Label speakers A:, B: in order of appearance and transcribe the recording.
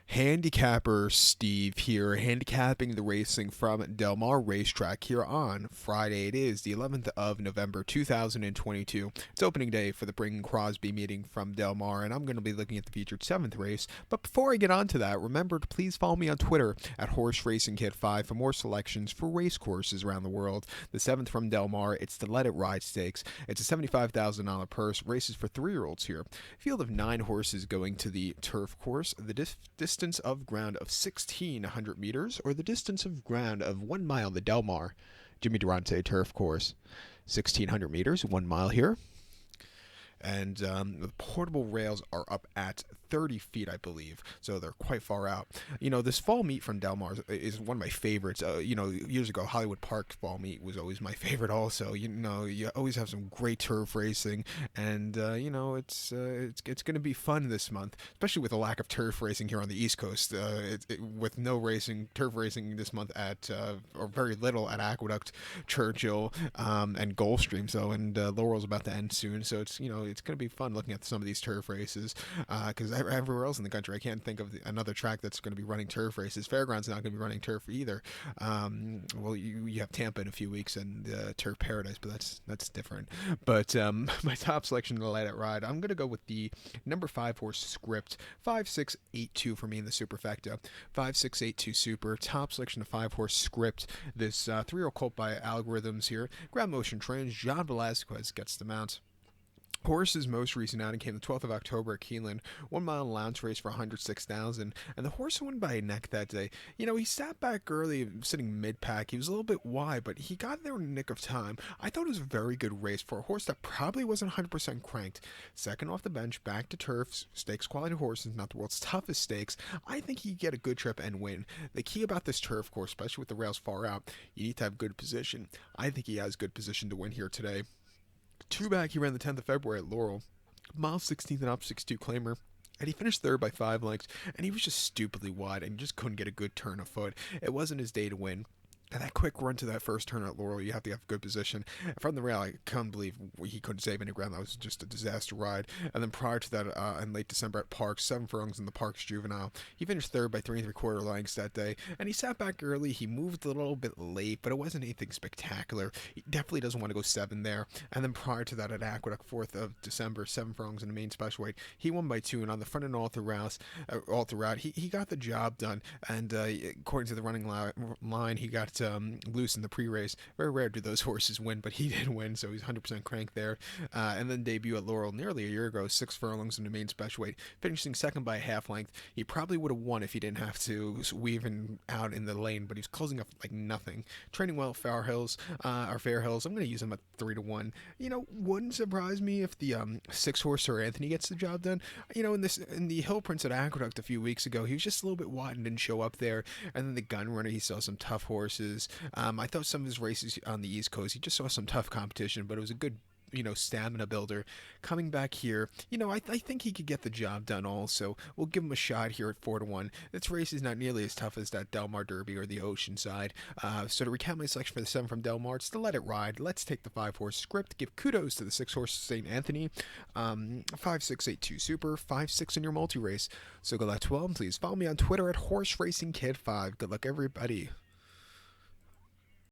A: Handicapper Steve here, handicapping the racing from Del Mar Racetrack here on Friday. It is the 11th of November 2022. It's opening day for the Bring Crosby meeting from Del Mar, and I'm going to be looking at the featured 7th race. But before I get on to that, remember to please follow me on Twitter at Horse Racing Kid 5 for more selections for race courses around the world. The 7th from Del Mar, it's the Let It Ride Stakes. It's a $75,000 purse, races for 3-year-olds here. Field of 9 horses going to the turf course. The distance of ground of 1,600 meters, or the distance of ground of 1 mile, the Del Mar Jimmy Durante turf course. 1,600 meters, 1 mile here. And the portable rails are up at 30 feet, I believe, so they're quite far out. This fall meet from Del Mar is one of my favorites. Years ago, Hollywood Park fall meet was always my favorite also. You always have some great turf racing, and it's going to be fun this month, especially with the lack of turf racing here on the East Coast. With no turf racing this month or very little at Aqueduct, Churchill, and Gulfstream. So, and Laurel's about to end soon, so it's going to be fun looking at some of these turf races, because everywhere else in the country I can't think of another track that's going to be running turf races. Fairground's not going to be running turf either. Well, you have Tampa in a few weeks and Turf Paradise, but that's different. But my top selection to Let It Ride, I'm going to go with the number 5 horse Script, 5682 for me in the superfecta. 5682 super, top selection of 5 horse Script. This 3-year-old colt by Algorithms here. Ground motion trains. John Velasquez gets the mount. Horse's most recent outing came the 12th of October at Keeneland, 1 mile allowance race for $106,000, and the horse won by a neck that day. He sat back early, sitting mid-pack. He was a little bit wide, but he got there in a nick of time. I thought it was a very good race for a horse that probably wasn't 100% cranked. Second off the bench, back to turf, stakes quality horses, not the world's toughest stakes. I think he could get a good trip and win. The key about this turf course, especially with the rails far out, you need to have good position. I think he has good position to win here today. 2 back, he ran the 10th of February at Laurel. Mile 16th and up, 6'2" claimer. And he finished third by 5 lengths, and he was just stupidly wide and just couldn't get a good turn of foot. It wasn't his day to win. And that quick run to that first turn at Laurel, you have to have good position. From the rail, I couldn't believe he couldn't save any ground. That was just a disaster ride. And then prior to that, in late December at Parks, 7 furlongs in the Parks Juvenile. He finished third by 3 3/4 lengths that day. And he sat back early. He moved a little bit late, but it wasn't anything spectacular. He definitely doesn't want to go 7 there. And then prior to that at Aqueduct, 4th of December, 7 furlongs in the main special weight. He won by 2, and on the front and all throughout, he got the job done. And according to the running line, he got loose in the pre-race. Very rare do those horses win, but he did win, so he's 100% cranked there. And then debut at Laurel nearly a year ago, 6 furlongs in the main special weight, finishing second by a half length. He probably would have won if he didn't have to weave out in the lane, but he's closing up like nothing. Training well at Fair Hills. I'm going to use him at 3-1. Wouldn't surprise me if the 6 horse Sir Anthony gets the job done. In the Hill Prince at Aqueduct a few weeks ago, he was just a little bit wide and didn't show up there. And then the Gun Runner, he saw some tough horses. I thought some of his races on the East Coast, he just saw some tough competition, but it was a good, stamina builder. Coming back here, I think he could get the job done also. We'll give him a shot here at 4-1. This race is not nearly as tough as that Del Mar Derby or the Oceanside. So to recap my selection for the 7 from Del Mar, it's to Let It Ride. Let's take the 5 horse Script. Give kudos to the 6 horse St. Anthony. 5682 Super, 5-6 in your multi-race. So good luck to all, and please follow me on Twitter at Horse Racing Kid 5. Good luck, everybody.